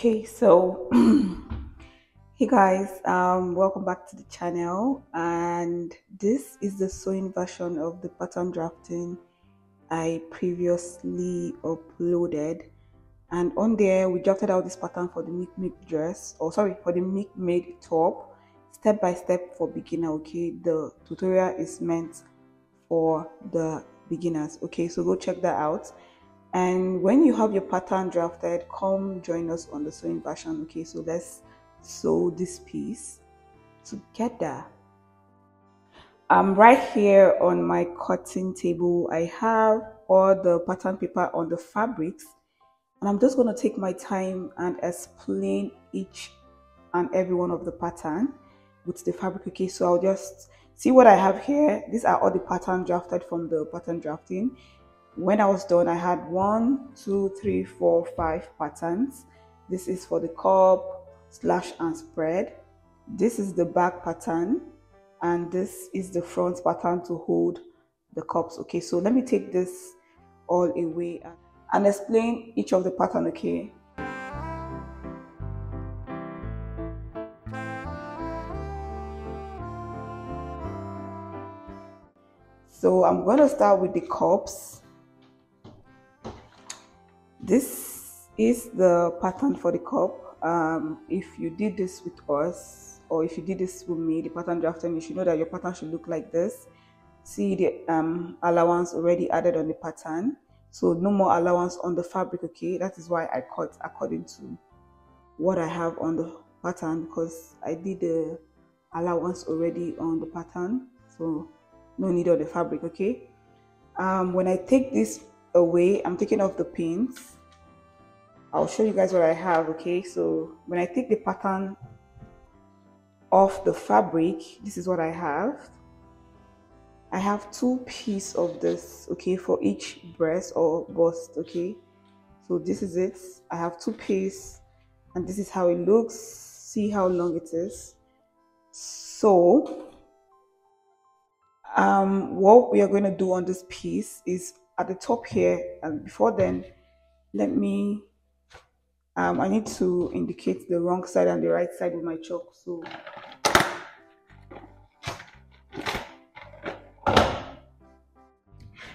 Okay, so hey guys, welcome back to the channel, and this is the sewing version of the pattern drafting I previously uploaded. And on there we drafted out this pattern for the Milkmaid dress, or sorry, for the Milkmaid top, step by step for beginner. Okay, the tutorial is meant for the beginners. Okay, so go check that out. And when you have your pattern drafted, come join us on the sewing version. Okay, so let's sew this piece together. Right here on my cutting table, I have all the pattern paper on the fabrics, and I'm just going to take my time and explain each and every one of the pattern with the fabric. Okay, so I'll just see what I have here. These are all the pattern drafted from the pattern drafting. When I was done, I had 1, 2, 3, 4, 5 patterns. This is for the cup, slash and spread. This is the back pattern, and this is the front pattern to hold the cups. Okay, so let me take this all away and explain each of the pattern. Okay. So I'm going to start with the cups. This is the pattern for the cup. If you did this with us, or if you did this with me, the pattern drafting, you should know that your pattern should look like this. See the allowance already added on the pattern, so no more allowance on the fabric. Okay, that is why I cut according to what I have on the pattern, because I did the allowance already on the pattern, so no need on the fabric. Okay, when I take this away, I'm taking off the pins. I'll show you guys what I have. Okay, so when I take the pattern off the fabric, this is what I have. I have 2 pieces of this, okay, for each breast or bust. Okay, so this is it. I have 2 pieces, and this is how it looks. See how long it is. So what we are going to do on this piece is at the top here, and before then, let me I need to indicate the wrong side and the right side with my chalk.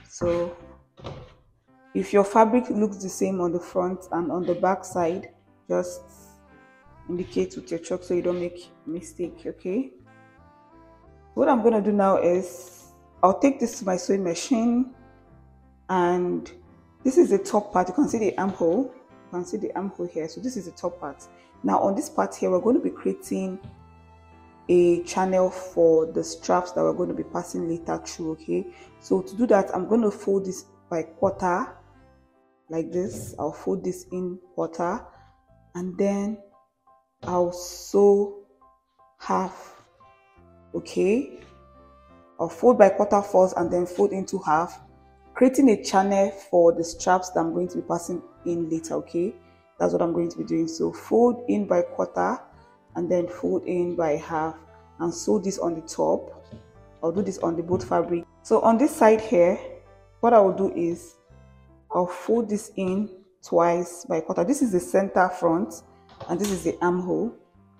So if your fabric looks the same on the front and on the back side, just indicate with your chalk so you don't make a mistake. Okay, what I'm going to do now is I'll take this to my sewing machine, and this is the top part. You can see the armhole. You can see the armhole here. So this is the top part. Now on this part here, we're going to be creating a channel for the straps that we're going to be passing later through. Okay, so to do that, I'm going to fold this by quarter like this. I'll fold this in quarter, and then I'll sew half. Okay, I'll fold by quarter first and then fold into half, creating a channel for the straps that I'm going to be passing in later. Okay, that's what I'm going to be doing. So fold in by quarter and then fold in by half, and sew this on the top. I'll do this on the both fabric. So on this side here, what I will do is I'll fold this in twice by quarter. This is the center front, and this is the armhole.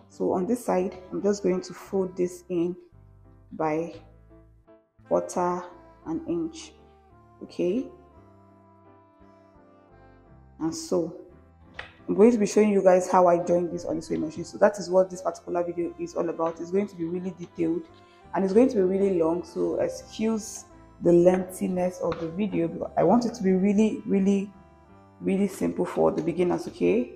So on this side, I'm just going to fold this in by quarter an inch. Okay, and so I'm going to be showing you guys how I join this on the sewing machine. So that is what this particular video is all about. It's going to be really detailed, and it's going to be really long, so excuse the lengthiness of the video, because I want it to be really simple for the beginners. Okay,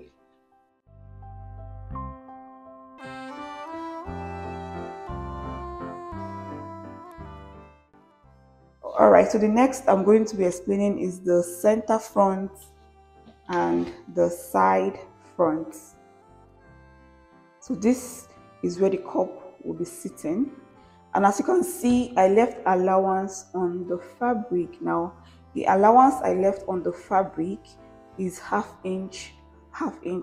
all right, so the next I'm going to be explaining is the center front and the side front. So this is where the cup will be sitting, and as you can see, I left allowance on the fabric. Now the allowance I left on the fabric is half inch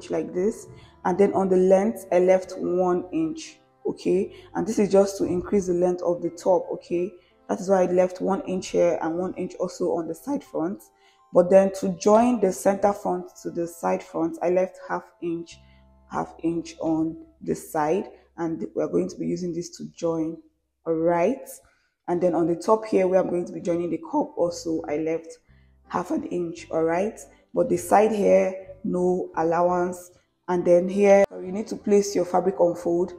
like this, and then on the length I left 1 inch. Okay, and this is just to increase the length of the top. Okay, that is why I left 1 inch here and 1 inch also on the side front. But then to join the center front to the side front, I left half inch ½ inch on the side, and we're going to be using this to join. All right, and then on the top here where I'm going to be joining the cup also, I left ½ inch. All right, but the side here, no allowance. And then here you need to place your fabric on fold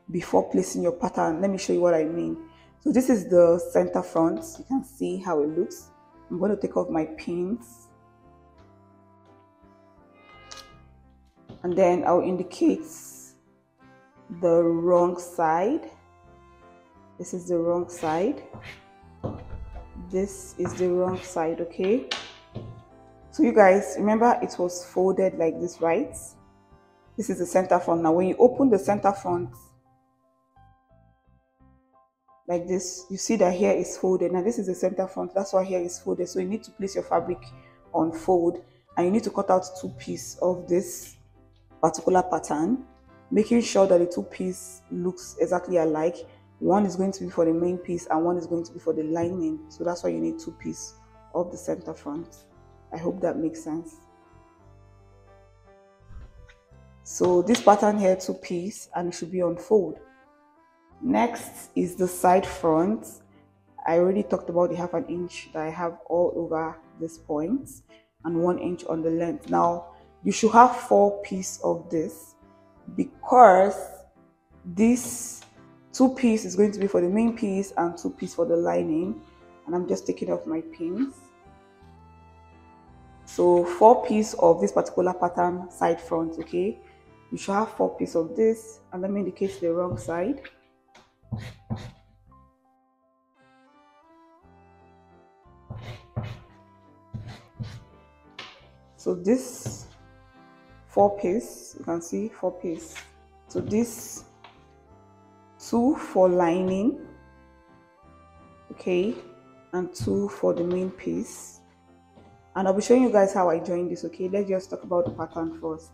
before placing your pattern. Let me show you what I mean. So this is the center front. You can see how it looks. I'm going to take off my pins, and then I'll indicate the wrong side. This is the wrong side. This is the wrong side, okay? So you guys, remember it was folded like this, right? This is the center front. Now when you open the center front like this, you see that here is folded. Now this is the center front, that's why here is folded. So you need to place your fabric on fold, and you need to cut out 2 pieces of this particular pattern, making sure that the 2 pieces looks exactly alike. One is going to be for the main piece and one is going to be for the lining. So that's why you need 2 pieces of the center front. I hope that makes sense. So this pattern here, 2 pieces, and it should be on fold. Next is the side front. I already talked about the ½ inch that I have all over this point and 1 inch on the length. Now you should have 4 pieces of this, because this 2 pieces is going to be for the main piece and 2 pieces for the lining. And I'm just taking off my pins. So 4 pieces of this particular pattern side front, okay? You should have 4 pieces of this, and let me indicate the wrong side. So this 4 pieces, you can see 4 pieces. So this 2 for lining, okay, and 2 for the main piece. And I'll be showing you guys how I join this, okay? Let's just talk about the pattern first.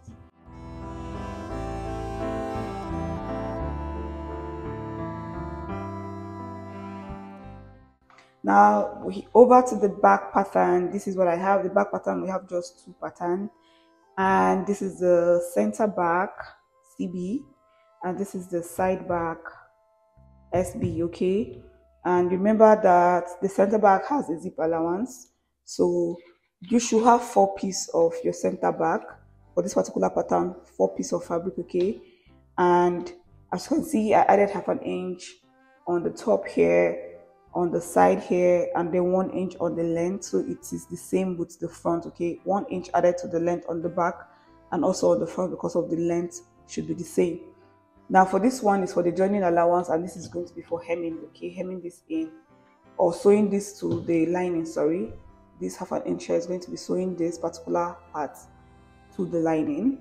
Now over to the back pattern. This is what I have. The back pattern, we have just 2 patterns, and this is the center back CB, and this is the side back SB, okay? And remember that the center back has a zip allowance, so you should have 4 pieces of your center back for this particular pattern, 4 pieces of fabric, okay? And as you can see, I added ½ inch on the top here, on the side here, and then 1 inch on the length. So it is the same with the front, okay? 1 inch added to the length on the back and also on the front, because of the length should be the same. Now for this one is for the joining allowance, and this is going to be for hemming, okay? Hemming this in, or sewing this to the lining, sorry. This ½ inch here is going to be sewing this particular part to the lining.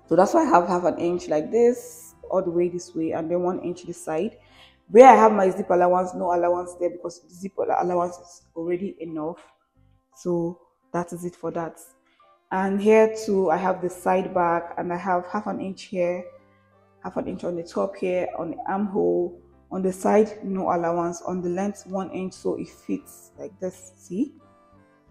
So that's why I have ½ inch like this, all the way this way, and then 1 inch this side. Where I have my zip allowance, no allowance there, because the zip allowance is already enough. So that is it for that. And here too, I have the side back, and I have ½ inch here, ½ inch on the top here, on the armhole. On the side, no allowance. On the length, 1 inch, so it fits like this. See,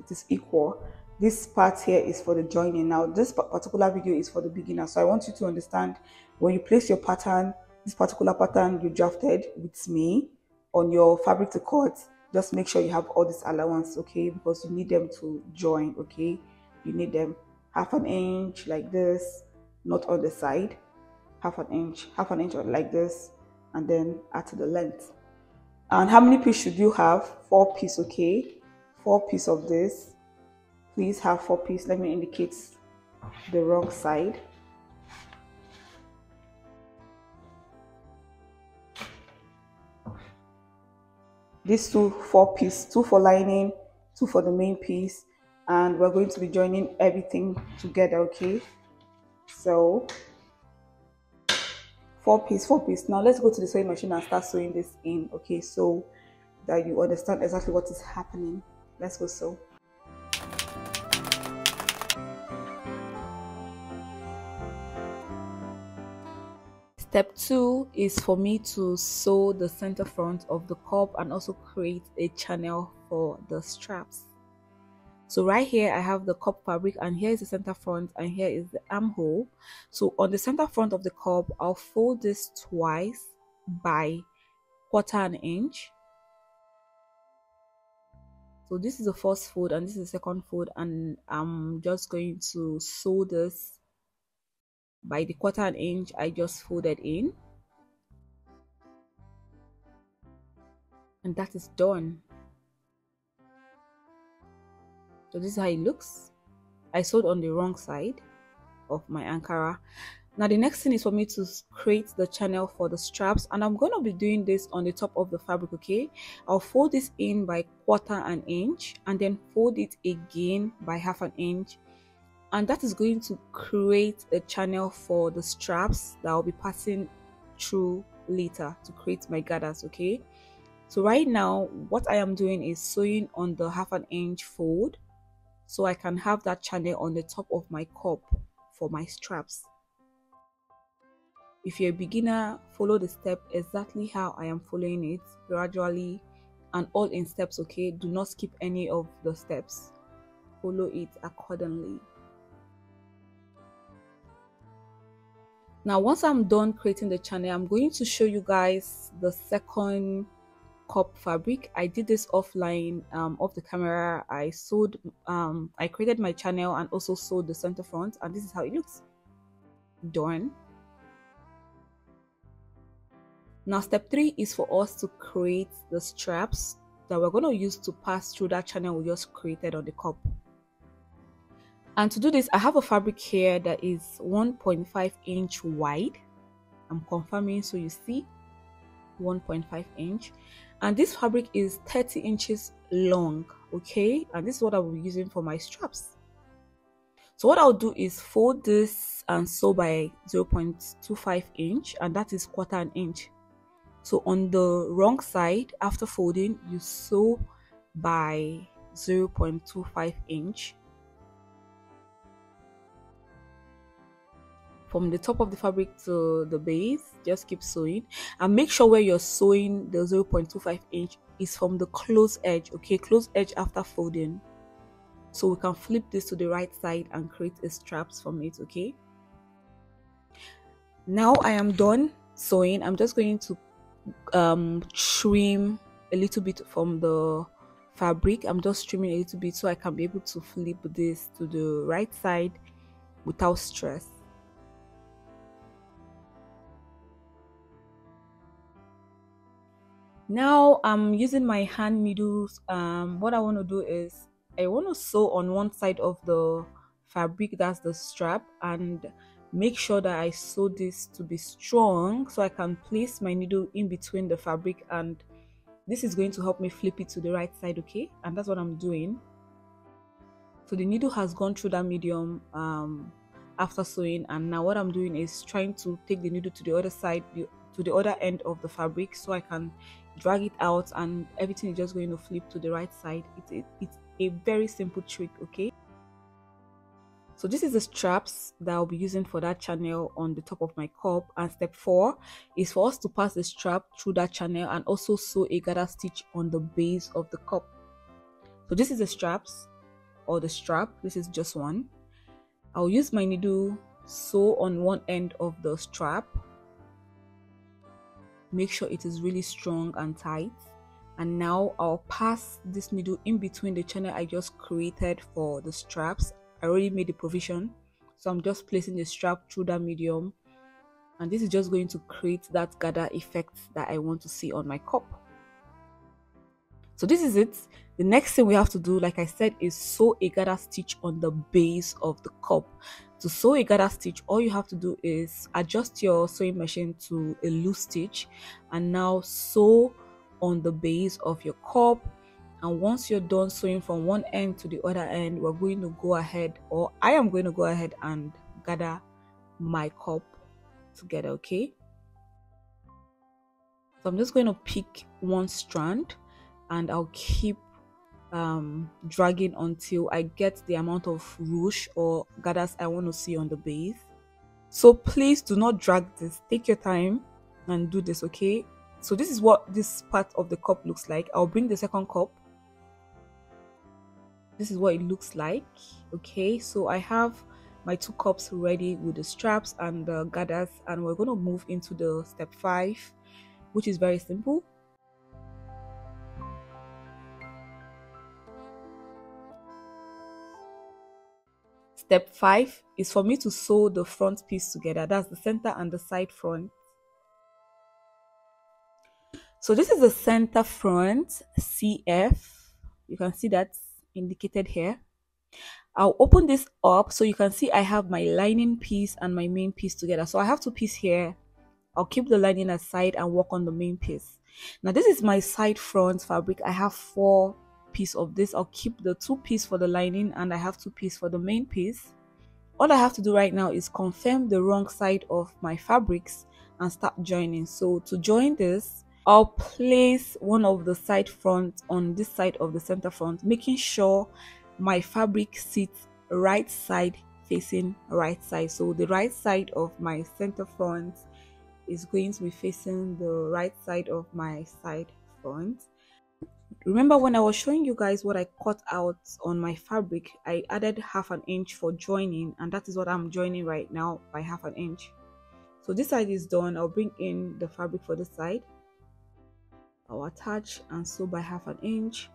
it is equal. This part here is for the joining. Now this particular video is for the beginner, so I want you to understand, when you place your pattern, this particular pattern you drafted with me on your fabric to cut, just make sure you have all this allowance, okay? Because you need them to join, okay? You need them ½ inch like this, not on the side, ½ inch like this, and then add to the length. And how many pieces should you have? 4 pieces, okay? 4 pieces of this. Please have 4 pieces. Let me indicate the wrong side. These 4 pieces, 2 for lining, 2 for the main piece, and we're going to be joining everything together, okay? So 4 pieces. Now let's go to the sewing machine and start sewing this in, okay? So that you understand exactly what is happening. Let's go sew. Step 2 is for me to sew the center front of the cup and also create a channel for the straps. So right here I have the cup fabric, and here is the center front, and here is the armhole. So on the center front of the cup, I'll fold this twice by 1/4 inch. So this is the first fold and this is the second fold, and I'm just going to sew this by the 1/4 inch I just folded in, and that is done. So this is how it looks. I sewed on the wrong side of my Ankara. Now the next thing is for me to create the channel for the straps, and I'm going to be doing this on the top of the fabric. Okay, I'll fold this in by 1/4 inch and then fold it again by 1/2 inch, and that is going to create a channel for the straps that I'll be passing through later to create my gathers. Okay, so right now what I am doing is sewing on the 1/2 inch fold so I can have that channel on the top of my cup for my straps. If you're a beginner, follow the step exactly how I am following it, gradually and all in steps. Okay, do not skip any of the steps, follow it accordingly. Now once I'm done creating the channel, I'm going to show you guys the second cup fabric. I did this offline, off the camera. I sewed, I created my channel and also sewed the center front, and this is how it looks. Done. Now step 3 is for us to create the straps that we're going to use to pass through that channel we just created on the cup. And to do this, I have a fabric here that is 1.5 inch wide. I'm confirming so you see 1.5 inch, and this fabric is 30 inches long. Okay, and this is what I will be using for my straps. So what I'll do is fold this and sew by 0.25 inch, and that is 1/4 inch. So on the wrong side, after folding, you sew by 0.25 inch. From the top of the fabric to the base, just keep sewing, and make sure where you're sewing the 0.25 inch is from the close edge. Okay, close edge after folding, so we can flip this to the right side and create a straps from it. Okay, now I am done sewing. I'm just going to trim a little bit from the fabric. I'm just trimming a little bit so I can be able to flip this to the right side without stress. Now I'm using my hand needles. What I want to do is I want to sew on one side of the fabric, that's the strap, and make sure that I sew this to be strong so I can place my needle in between the fabric, and this is going to help me flip it to the right side. Okay, and that's what I'm doing. So the needle has gone through that medium after sewing, and now what I'm doing is trying to take the needle to the other side, to the other end of the fabric, so I can drag it out and everything is just going to flip to the right side. It's a very simple trick. Okay, so this is the straps that I'll be using for that channel on the top of my cup, and step 4 is for us to pass the strap through that channel and also sew a gather stitch on the base of the cup. So this is the straps, or the strap. This is just one. I'll use my needle, sew on one end of the strap, make sure it is really strong and tight, and now I'll pass this needle in between the channel I just created for the straps. I already made the provision, so I'm just placing the strap through that medium, and this is just going to create that gather effect that I want to see on my cup. So this is it. The next thing we have to do, like I said, is sew a gather stitch on the base of the cup. To sew a gather stitch, all you have to do is adjust your sewing machine to a loose stitch and now sew on the base of your cup. And once you're done sewing from one end to the other end, we're going to go ahead, or I am going to go ahead and gather my cup together. Okay, so I'm just going to pick one strand and I'll keep dragging until I get the amount of ruche or gathers I want to see on the base. So please do not drag this, take your time and do this. Okay, so this is what this part of the cup looks like. I'll bring the second cup This is what it looks like. Okay, so I have my 2 cups ready with the straps and the gathers, and we're going to move into the step 5, which is very simple. Step 5 is for me to sew the front piece together. That's the center and the side front. So this is the center front CF. You can see that's indicated here. I'll open this up so you can see I have my lining piece and my main piece together. So I have 2 pieces here. I'll keep the lining aside and work on the main piece. Now this is my side front fabric. I have 4 pieces of this. I'll keep the 2 pieces for the lining and I have 2 pieces for the main piece. All I have to do right now is confirm the wrong side of my fabrics and start joining. So to join this, I'll place one of the side front on this side of the center front, making sure my fabric sits right side facing right side. So the right side of my center front is going to be facing the right side of my side front. Remember when I was showing you guys what I cut out on my fabric, I added ½ an inch for joining, and that is what I'm joining right now by ½ an inch. So this side is done. I'll bring in the fabric for this side. I'll attach and sew by ½ an inch.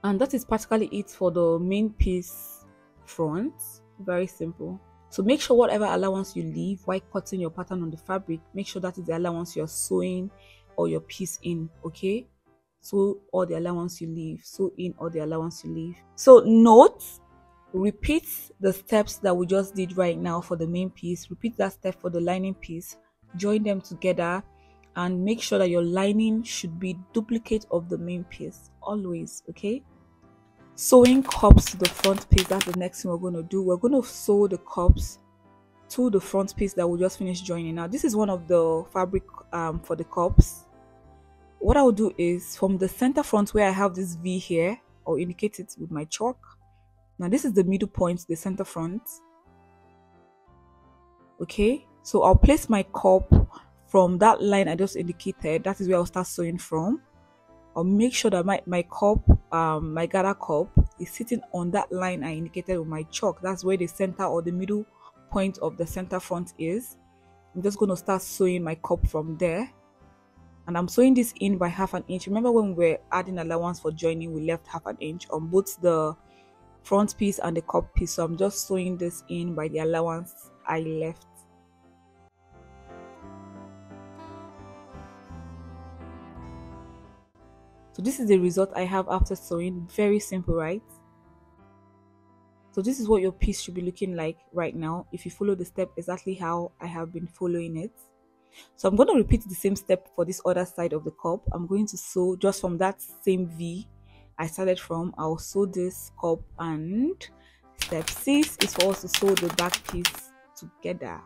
And that is practically it for the main piece front. Very simple. So make sure whatever allowance you leave while cutting your pattern on the fabric, make sure that is the allowance you're sewing or your piece in, okay? So all the allowance you leave, sew in all the allowance you leave. So note, repeat the steps that we just did right now for the main piece. Repeat that step for the lining piece. Join them together and make sure that your lining should be duplicate of the main piece always, okay? Sewing cups to the front piece, that's the next thing we're going to do. We're going to sew the cups to the front piece that we just finished joining. Now this is one of the fabric for the cups. What I'll do is from the center front where I have this V here, I'll indicate it with my chalk. Now this is the middle point, the center front. Okay, so I'll place my cup from that line I just indicated. That is where I'll start sewing from. I'll make sure that my cup, my gather cup is sitting on that line I indicated with my chalk. That's where the center or the middle point of the center front is. I'm just going to start sewing my cup from there. And I'm sewing this in by ½ an inch. Remember when we were adding allowance for joining, we left ½ an inch on both the front piece and the cup piece. So I'm just sewing this in by the allowance I left. So this is the result I have after sewing. Very simple, right? So this is what your piece should be looking like right now if you follow the step exactly how I have been following it. So I'm going to repeat the same step for this other side of the cup. I'm going to sew just from that same V I started from. I'll sew this cup, and step 6 is for us to sew the back piece together.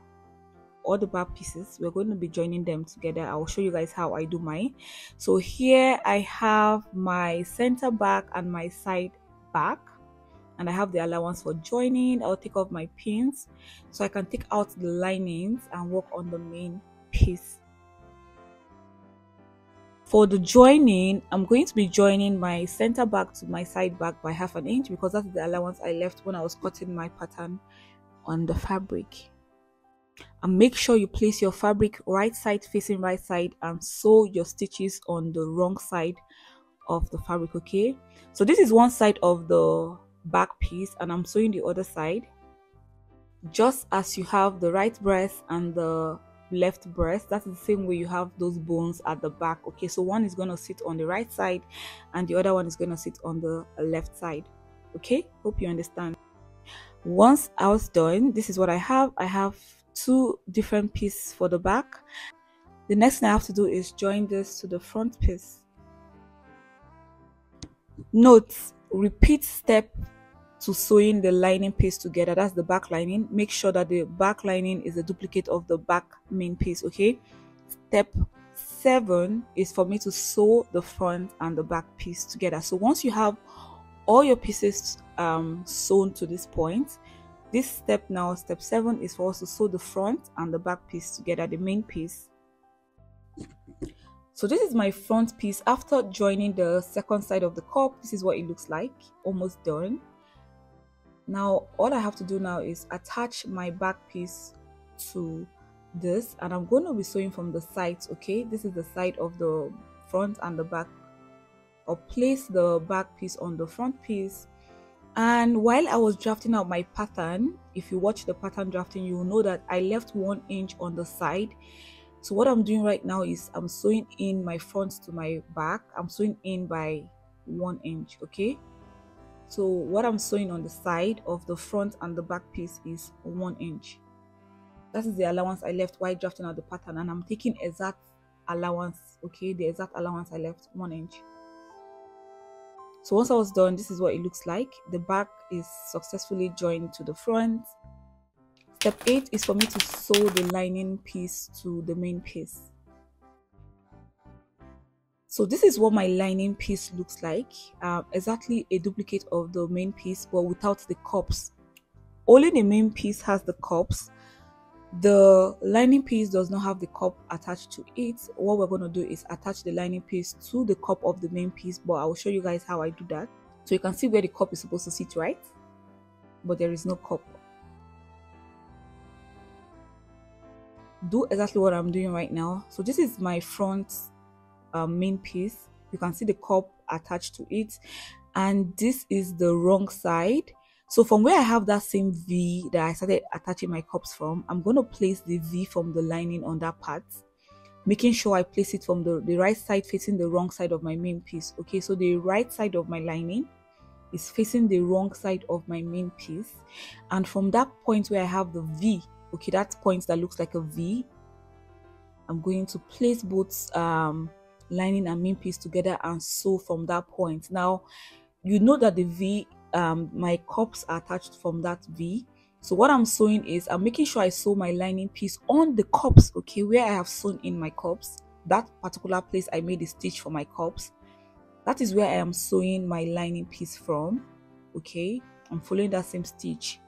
All the back pieces, we're going to be joining them together. I'll show you guys how I do mine. So here I have my center back and my side back, and I have the allowance for joining. I'll take off my pins so I can take out the linings and work on the main piece. For the joining, I'm going to be joining my center back to my side back by ½ an inch because that's the allowance I left when I was cutting my pattern on the fabric. And make sure you place your fabric right side facing right side and sew your stitches on the wrong side of the fabric, okay? So this is one side of the back piece and I'm sewing the other side. Just as you have the right breast and the left breast, that's the same way you have those bones at the back, okay? So one is going to sit on the right side and the other one is going to sit on the left side, okay? Hope you understand. Once I was done, this is what I have. I have 2 different pieces for the back. The next thing I have to do is join this to the front piece. Note, repeat step to sewing the lining piece together. That's the back lining. Make sure that the back lining is a duplicate of the back main piece, okay? Step 7 is for me to sew the front and the back piece together. So once you have all your pieces sewn to this point, this step now, step 7, is for us to sew the front and the back piece together, the main piece. So this is my front piece after joining the second side of the cup. This is what it looks like, almost done. Now all I have to do now is attach my back piece to this, and I'm going to be sewing from the sides. Okay, this is the side of the front and the back. I'll place the back piece on the front piece. And while I was drafting out my pattern, if you watch the pattern drafting, you will know that I left 1 inch on the side. So what I'm doing right now is I'm sewing in my front to my back. I'm sewing in by 1 inch. Okay, so what I'm sewing on the side of the front and the back piece is 1 inch. That is the allowance I left while drafting out the pattern, and I'm taking exact allowance. Okay, the exact allowance I left, 1 inch. So once I was done, this is what it looks like. The back is successfully joined to the front. Step 8 is for me to sew the lining piece to the main piece. So this is what my lining piece looks like. Exactly a duplicate of the main piece, but without the cups. Only the main piece has the cups. The lining piece does not have the cup attached to it. What we're going to do is attach the lining piece to the cup of the main piece, but I will show you guys how I do that. So you can see where the cup is supposed to sit, right? But there is no cup. Do exactly what I'm doing right now. So this is my front main piece. You can see the cup attached to it, and this is the wrong side. So from where I have that same V that I started attaching my cups from, I'm going to place the V from the lining on that part, making sure I place it from the right side facing the wrong side of my main piece. Okay, so the right side of my lining is facing the wrong side of my main piece, and from that point where I have the V, okay, that point that looks like a V, I'm going to place both lining and main piece together and sew from that point. Now you know that the V, my cups are attached from that V. So what I'm sewing is I'm making sure I sew my lining piece on the cups, okay, where I have sewn in my cups. That particular place I made a stitch for my cups, that is where I am sewing my lining piece from. Okay, I'm following that same stitch,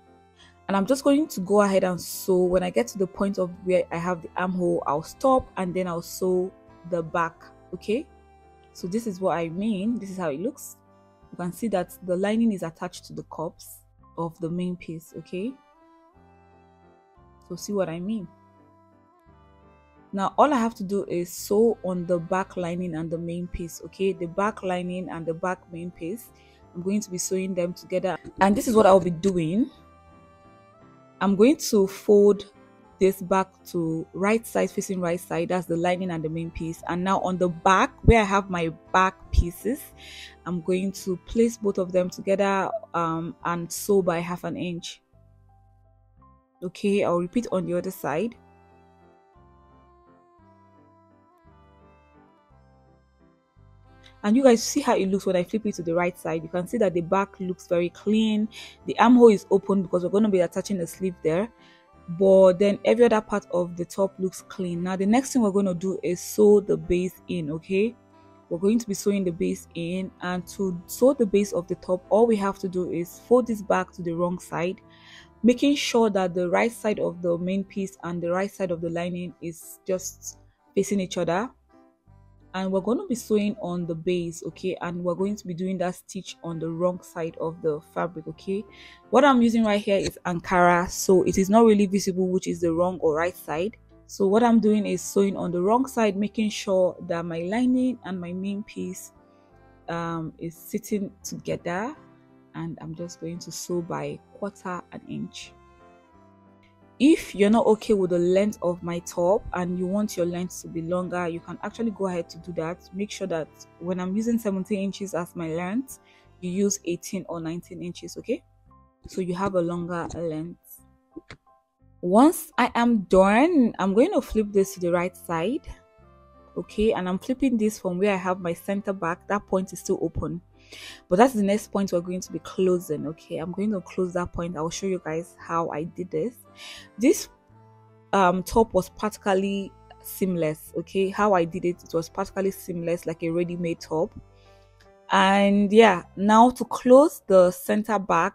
and I'm just going to go ahead and sew. When I get to the point of where I have the armhole, I'll stop and then I'll sew the back. Okay, so this is what I mean. This is how it looks. You can see that the lining is attached to the cups of the main piece. Okay, so see what I mean. Now all I have to do is sew on the back lining and the main piece. Okay, the back lining and the back main piece, I'm going to be sewing them together, and this is what I'll be doing. I'm going to fold this back to right side facing right side. That's the lining and the main piece. And now on the back where I have my back pieces, I'm going to place both of them together and sew by 1/2 inch. Okay, I'll repeat on the other side. And you guys see how it looks when I flip it to the right side. You can see that the back looks very clean. The armhole is open because we're going to be attaching the sleeve there, but then every other part of the top looks clean. Now the next thing we're going to do is sew the base in. Okay, we're going to be sewing the base in, and to sew the base of the top, all we have to do is fold this back to the wrong side, making sure that the right side of the main piece and the right side of the lining is just facing each other. And we're going to be sewing on the base, okay, and we're going to be doing that stitch on the wrong side of the fabric. Okay, what I'm using right here is Ankara, so it is not really visible which is the wrong or right side. So what I'm doing is sewing on the wrong side, making sure that my lining and my main piece is sitting together, and I'm just going to sew by 1/4 inch. If you're not okay with the length of my top and you want your length to be longer, you can actually go ahead to do that. Make sure that when I'm using 17 inches as my length, you use 18 or 19 inches, okay? So you have a longer length. Once I am done, I'm going to flip this to the right side, okay? And I'm flipping this from where I have my center back. That point is still open, but that's the next point we're going to be closing. Okay, I'm going to close that point. I'll show you guys how I did this. This top was practically seamless. Okay, how I did it, it was practically seamless, like a ready-made top. And yeah, now to close the center back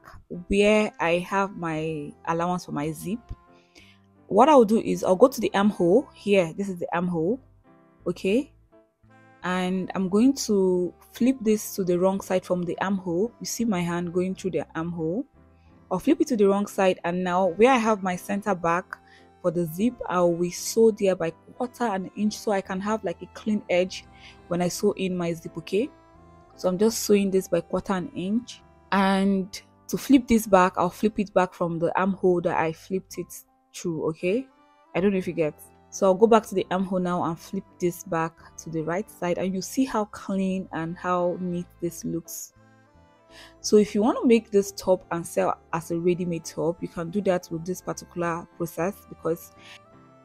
where I have my allowance for my zip, what I'll do is I'll go to the armhole here. This is the armhole, okay, and I'm going to flip this to the wrong side from the armhole. You see my hand going through the armhole. I'll flip it to the wrong side, and now where I have my center back for the zip, I will sew there by 1/4 inch so I can have like a clean edge when I sew in my zip. Okay, so I'm just sewing this by 1/4 inch, and to flip this back, I'll flip it back from the armhole that I flipped it through. Okay, I don't know if you get. So I'll go back to the armhole now and flip this back to the right side, and you see how clean and how neat this looks. So if you want to make this top and sell as a ready-made top, you can do that with this particular process, because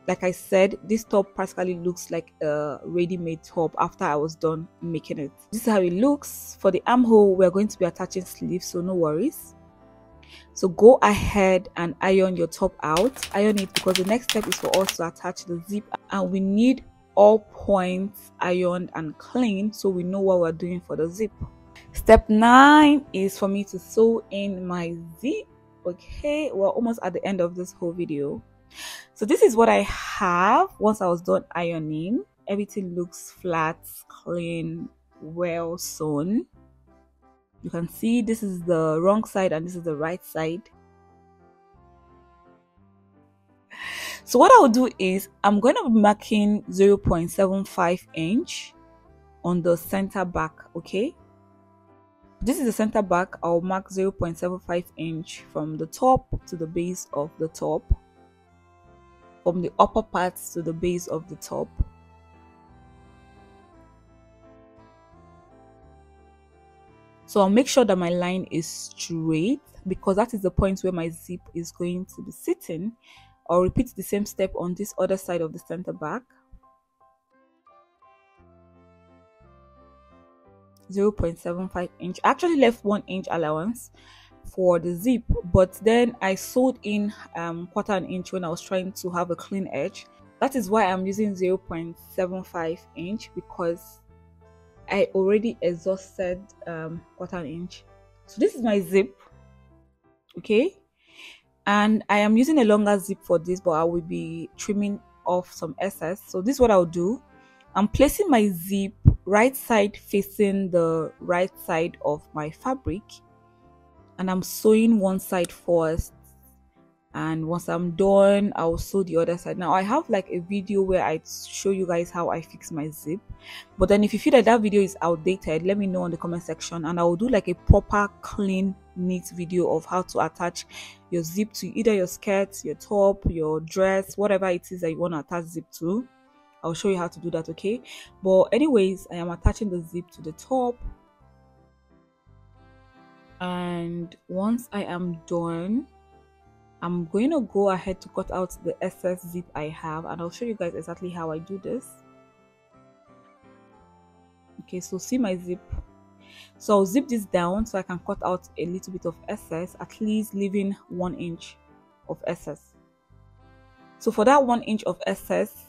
like I said, this top practically looks like a ready-made top after I was done making it. This is how it looks. For the armhole, we're going to be attaching sleeves, so no worries. So go ahead and iron your top out. Iron it, because the next step is for us to attach the zip, and we need all points ironed and clean so we know what we're doing for the zip. Step 9 is for me to sew in my zip. Okay, we're almost at the end of this whole video. So this is what I have once I was done ironing. Everything looks flat, clean, well sewn. You can see this is the wrong side and this is the right side. So what I'll do is I'm going to be marking 0.75 inch on the center back. Okay, this is the center back. I'll mark 0.75 inch from the top to the base of the top, from the upper parts to the base of the top. So I'll make sure that my line is straight, because that is the point where my zip is going to be sitting. I'll repeat the same step on this other side of the center back. 0.75 inch. I actually left 1 inch allowance for the zip, but then I sewed in 1/4 inch when I was trying to have a clean edge. That is why I'm using 0.75 inch, because I already exhausted 1/4 inch. So this is my zip. Okay, and I am using a longer zip for this, but I will be trimming off some excess. So this is what I'll do. I'm placing my zip right side facing the right side of my fabric, and I'm sewing one side first, and once I'm done I'll sew the other side. Now I have like a video where I show you guys how I fix my zip, but then if you feel that that video is outdated, let me know in the comment section, and I will do like a proper clean neat video of how to attach your zip to either your skirt, your top, your dress, whatever it is that you want to attach zip to. I'll show you how to do that. Okay, but anyways, I am attaching the zip to the top, and once I am done, I'm going to go ahead to cut out the excess zip I have, and I'll show you guys exactly how I do this. Okay, so see my zip. So I'll zip this down so I can cut out a little bit of excess, at least leaving 1 inch of excess. So for that 1 inch of excess,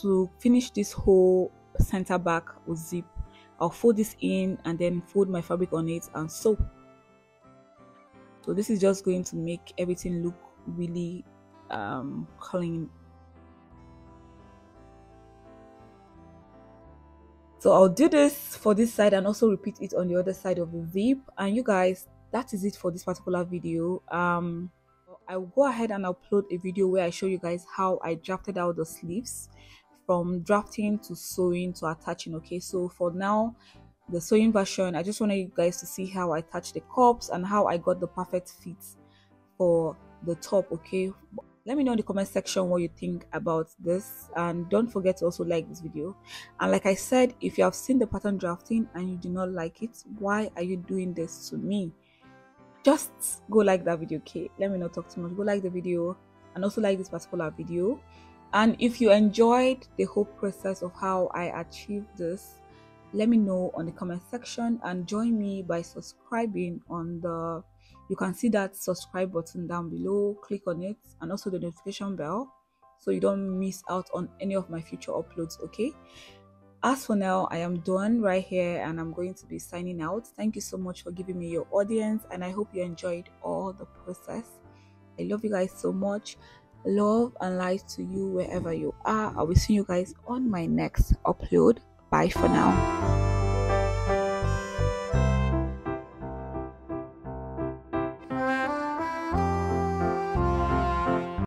to finish this whole center back with zip, I'll fold this in and then fold my fabric on it and sew. So this is just going to make everything look really clean. So I'll do this for this side and also repeat it on the other side of the zip. And you guys, that is it for this particular video. I will go ahead and upload a video where I show you guys how I drafted out the sleeves, from drafting to sewing to attaching. Okay, so for now, the sewing version, I just wanted you guys to see how I attach the cups and how I got the perfect fit for the top. Okay, let me know in the comment section what you think about this, and don't forget to also like this video. And like I said, if you have seen the pattern drafting and you do not like it, why are you doing this to me? Just go like that video. Okay, let me not talk too much. Go like the video and also like this particular video. And if you enjoyed the whole process of how I achieved this, let me know on the comment section, and join me by subscribing on the, you can see that subscribe button down below. Click on it, and also the notification bell, so you don't miss out on any of my future uploads. Okay, as for now, I am done right here and I'm going to be signing out. Thank you so much for giving me your audience, and I hope you enjoyed all the process. I love you guys so much. Love and light to you wherever you are. I will see you guys on my next upload. Bye for now.